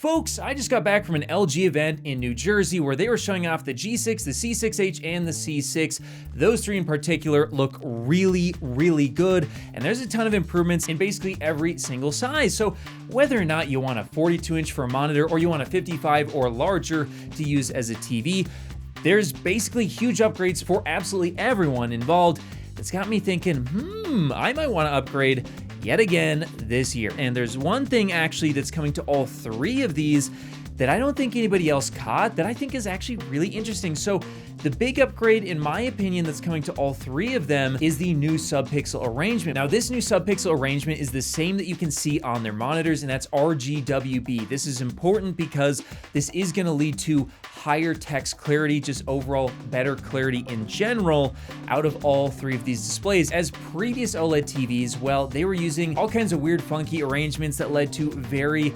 Folks, I just got back from an LG event in New Jersey where they were showing off the G6, the C6H, and the C6. Those three in particular look really, really good, and there's a ton of improvements in basically every single size. So whether or not you want a 42-inch for a monitor or you want a 55 or larger to use as a TV, there's basically huge upgrades for absolutely everyone involved. It's got me thinking, I might want to upgrade yet again this year. And there's one thing actually that's coming to all three of these that I don't think anybody else caught that I think is actually really interesting. So the big upgrade, in my opinion, that's coming to all three of them is the new subpixel arrangement. Now, this new subpixel arrangement is the same that you can see on their monitors, and that's RGWB. This is important because this is going to lead to higher text clarity, just overall better clarity in general out of all three of these displays. As previous OLED TVs, well, they were using all kinds of weird, funky arrangements that led to very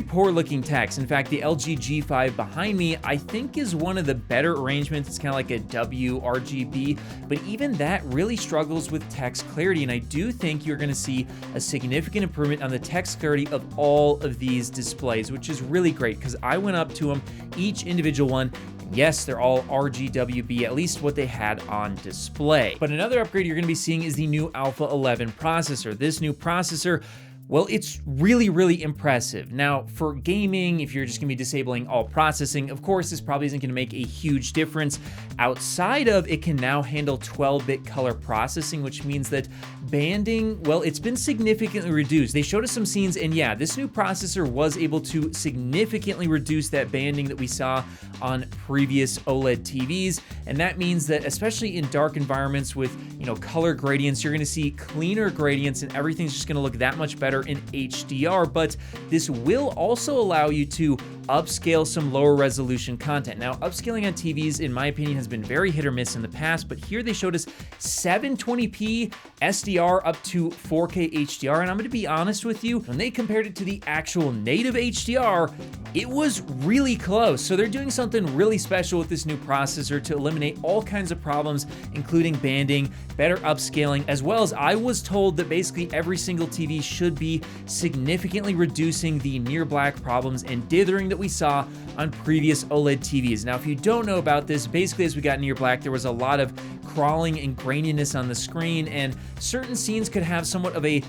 poor looking text. In fact, the LG G5 behind me, I think is one of the better arrangements. It's kind of like a WRGB, but even that really struggles with text clarity. And I do think you're gonna see a significant improvement on the text clarity of all of these displays, which is really great because I went up to them, each individual one. Yes, they're all RGWB, at least what they had on display. But another upgrade you're gonna be seeing is the new Alpha 11 processor. This new processor, well, it's really, really impressive. Now, for gaming, if you're just gonna be disabling all processing, of course, this probably isn't gonna make a huge difference. Outside of, it can now handle 12-bit color processing, which means that banding, well, it's been significantly reduced. They showed us some scenes, and yeah, this new processor was able to significantly reduce that banding that we saw on previous OLED TVs, and that means that, especially in dark environments with, color gradients, you're gonna see cleaner gradients, and everything's just gonna look that much better in HDR, but this will also allow you to upscale some lower resolution content. Now, upscaling on TVs, in my opinion, has been very hit or miss in the past, but here they showed us 720p SDR up to 4K HDR, and I'm gonna be honest with you, when they compared it to the actual native HDR, it was really close. So they're doing something really special with this new processor to eliminate all kinds of problems, including banding, better upscaling, as well as I was told that basically every single TV should be significantly reducing the near black problems and dithering that we saw on previous OLED TVs. Now, if you don't know about this, basically as we got near black, there was a lot of crawling and graininess on the screen, and certain scenes could have somewhat of a,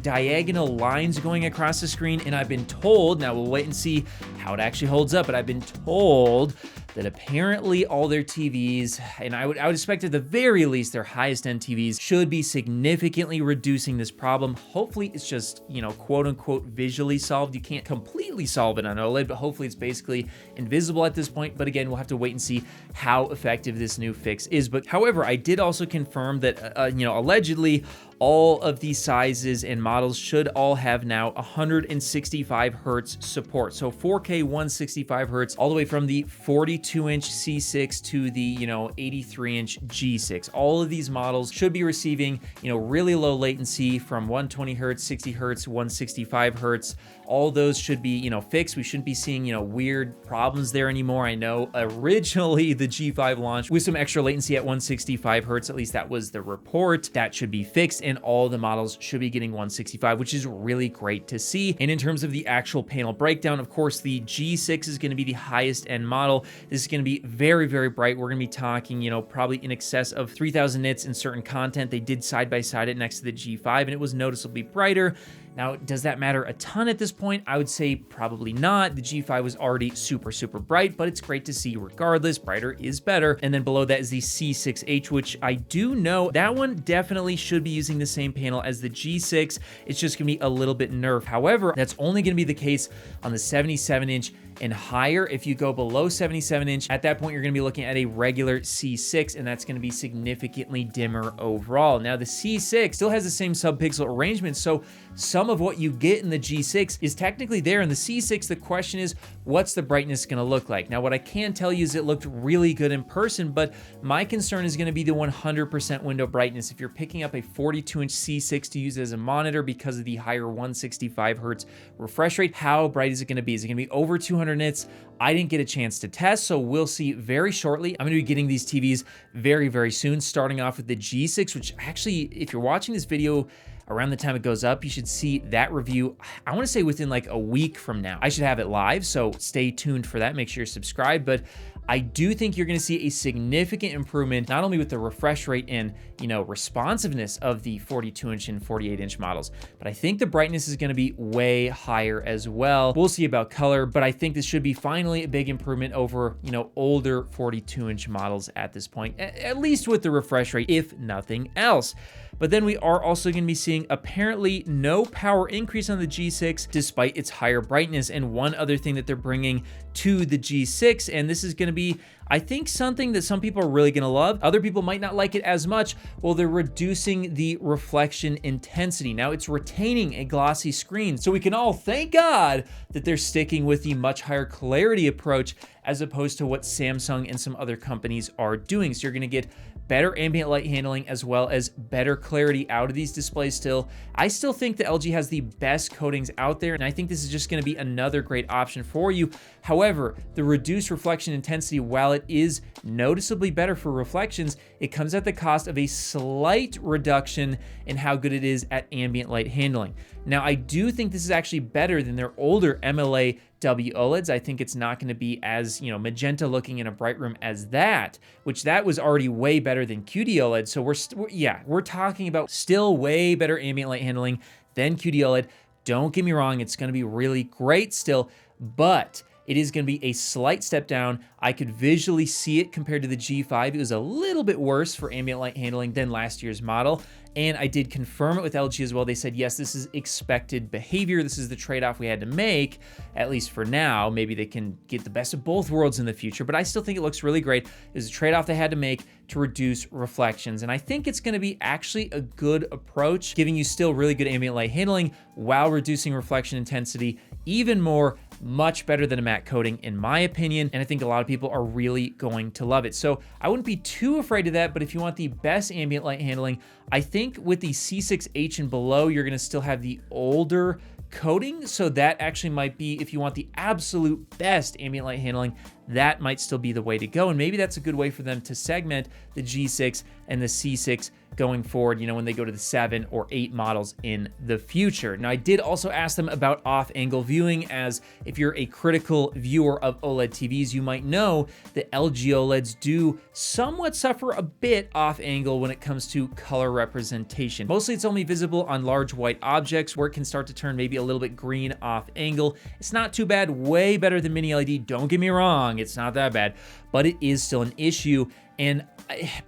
diagonal lines going across the screen, and I've been told, now we'll wait and see how it actually holds up, but I've been told that apparently all their TVs, and I would expect at the very least their highest end TVs, should be significantly reducing this problem. Hopefully it's just, quote unquote visually solved. You can't completely solve it on OLED, but hopefully it's basically invisible at this point. But again, we'll have to wait and see how effective this new fix is. But however, I did also confirm that, allegedly, all of these sizes and models should all have now 165 hertz support. So 4K 165 hertz, all the way from the 42-inch C6 to the, 83-inch G6. All of these models should be receiving, really low latency from 120 hertz, 60 hertz, 165 hertz. All those should be, fixed. We shouldn't be seeing, weird problems there anymore. I know originally the G5 launched with some extra latency at 165 hertz. At least that was the report. That should be fixed, and all the models should be getting 165, which is really great to see. And in terms of the actual panel breakdown, of course, the G6 is going to be the highest end model. This is going to be very, very bright. We're going to be talking, probably in excess of 3000 nits in certain content. They did side by side it next to the G5, and it was noticeably brighter. Now, does that matter a ton at this point? I would say probably not. The G5 was already super, super bright, but it's great to see regardless. Brighter is better. And then below that is the C6H, which I do know that one definitely should be using the same panel as the G6. It's just gonna be a little bit nerfed. However, that's only gonna be the case on the 77-inch and higher. If you go below 77-inch, at that point, you're gonna be looking at a regular C6, and that's gonna be significantly dimmer overall. Now, the C6 still has the same subpixel arrangement, so some of what you get in the G6 is technically there. In the C6, the question is, what's the brightness gonna look like? Now, what I can tell you is it looked really good in person, but my concern is gonna be the 100% window brightness. If you're picking up a 42-inch C6 to use as a monitor because of the higher 165 hertz refresh rate, how bright is it gonna be? Is it gonna be over 200 nits? I didn't get a chance to test, so we'll see very shortly. I'm gonna be getting these TVs very, very soon, starting off with the G6, which actually, if you're watching this video around the time it goes up, you should see that review, I wanna say within like a week from now. I should have it live, so stay tuned for that. Make sure you're subscribed, but I do think you're gonna see a significant improvement, not only with the refresh rate and, responsiveness of the 42-inch and 48-inch models, but I think the brightness is gonna be way higher as well. We'll see about color, but I think this should be finally a big improvement over, older 42-inch models at this point, at least with the refresh rate, if nothing else. But then we are also going to be seeing apparently no power increase on the G6 despite its higher brightness. And one other thing that they're bringing to the G6, and this is going to be, I think, something that some people are really going to love. Other people might not like it as much. Well, they're reducing the reflection intensity. Now it's retaining a glossy screen. So we can all thank God that they're sticking with the much higher clarity approach as opposed to what Samsung and some other companies are doing. So you're going to get better ambient light handling as well as better clarity out of these displays still. I still think that LG has the best coatings out there, and I think this is just gonna be another great option for you. However, the reduced reflection intensity, while it is noticeably better for reflections, it comes at the cost of a slight reduction in how good it is at ambient light handling. Now, I do think this is actually better than their older MLA OLEDs. I think it's not going to be as, magenta looking in a bright room as that, which that was already way better than QD OLED. So we're talking about still way better ambient light handling than QD OLED. Don't get me wrong, it's going to be really great still, but it is going to be a slight step down. I could visually see it compared to the G5. It was a little bit worse for ambient light handling than last year's model. And I did confirm it with LG as well. They said, yes, this is expected behavior. This is the trade-off we had to make, at least for now. Maybe they can get the best of both worlds in the future, but I still think it looks really great. It was a trade-off they had to make to reduce reflections. And I think it's gonna be actually a good approach, giving you still really good ambient light handling while reducing reflection intensity even more, much better than a matte coating in my opinion. And I think a lot of people are really going to love it. So I wouldn't be too afraid of that, but if you want the best ambient light handling, I think with the C6H and below, you're gonna still have the older coating. So that actually might be, if you want the absolute best ambient light handling, that might still be the way to go. And maybe that's a good way for them to segment the G6 and the C6 going forward, when they go to the 7 or 8 models in the future. Now, I did also ask them about off-angle viewing, as if you're a critical viewer of OLED TVs, you might know that LG OLEDs do somewhat suffer a bit off-angle when it comes to color representation. Mostly it's only visible on large white objects where it can start to turn maybe a little bit green off-angle. It's not too bad, way better than mini LED, don't get me wrong, it's not that bad, but it is still an issue. And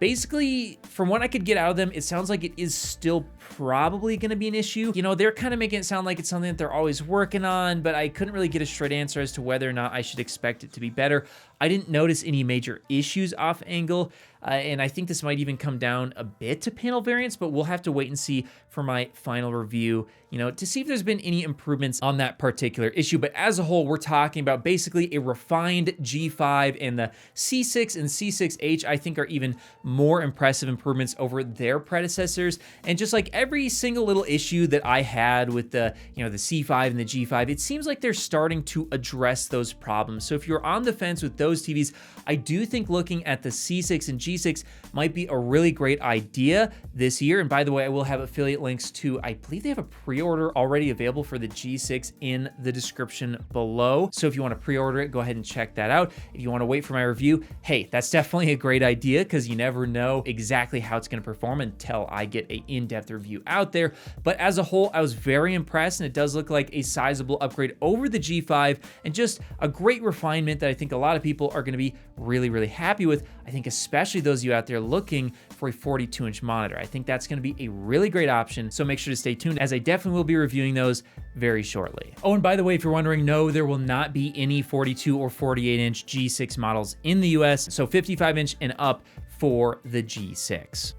basically, from what I could get out of them, it sounds like it is still probably going to be an issue. They're kind of making it sound like it's something that they're always working on, but I couldn't really get a straight answer as to whether or not I should expect it to be better. I didn't notice any major issues off angle, and I think this might even come down a bit to panel variants, but we'll have to wait and see for my final review, to see if there's been any improvements on that particular issue. But as a whole, we're talking about basically a refined G5, and the C6 and C6H, I think, are even more impressive improvements over their predecessors. And just like every single little issue that I had with the, the C5 and the G5, it seems like they're starting to address those problems. So if you're on the fence with those TVs, I do think looking at the C6 and G6 might be a really great idea this year. And by the way, I will have affiliate links to, I believe they have a pre-order already available for the G6 in the description below. So if you want to pre-order it, go ahead and check that out. If you want to wait for my review, hey, that's definitely a great idea, because you never know exactly how it's going to perform until I get an in-depth review out there. But as a whole, I was very impressed, and it does look like a sizable upgrade over the G5, and just a great refinement that I think a lot of people are going to be really, really happy with. I think especially those of you out there looking for a 42-inch monitor. I think that's going to be a really great option, so make sure to stay tuned, as I definitely will be reviewing those very shortly. Oh, and by the way, if you're wondering, no, there will not be any 42 or 48-inch G6 models in the US, so 55-inch and up for the G6.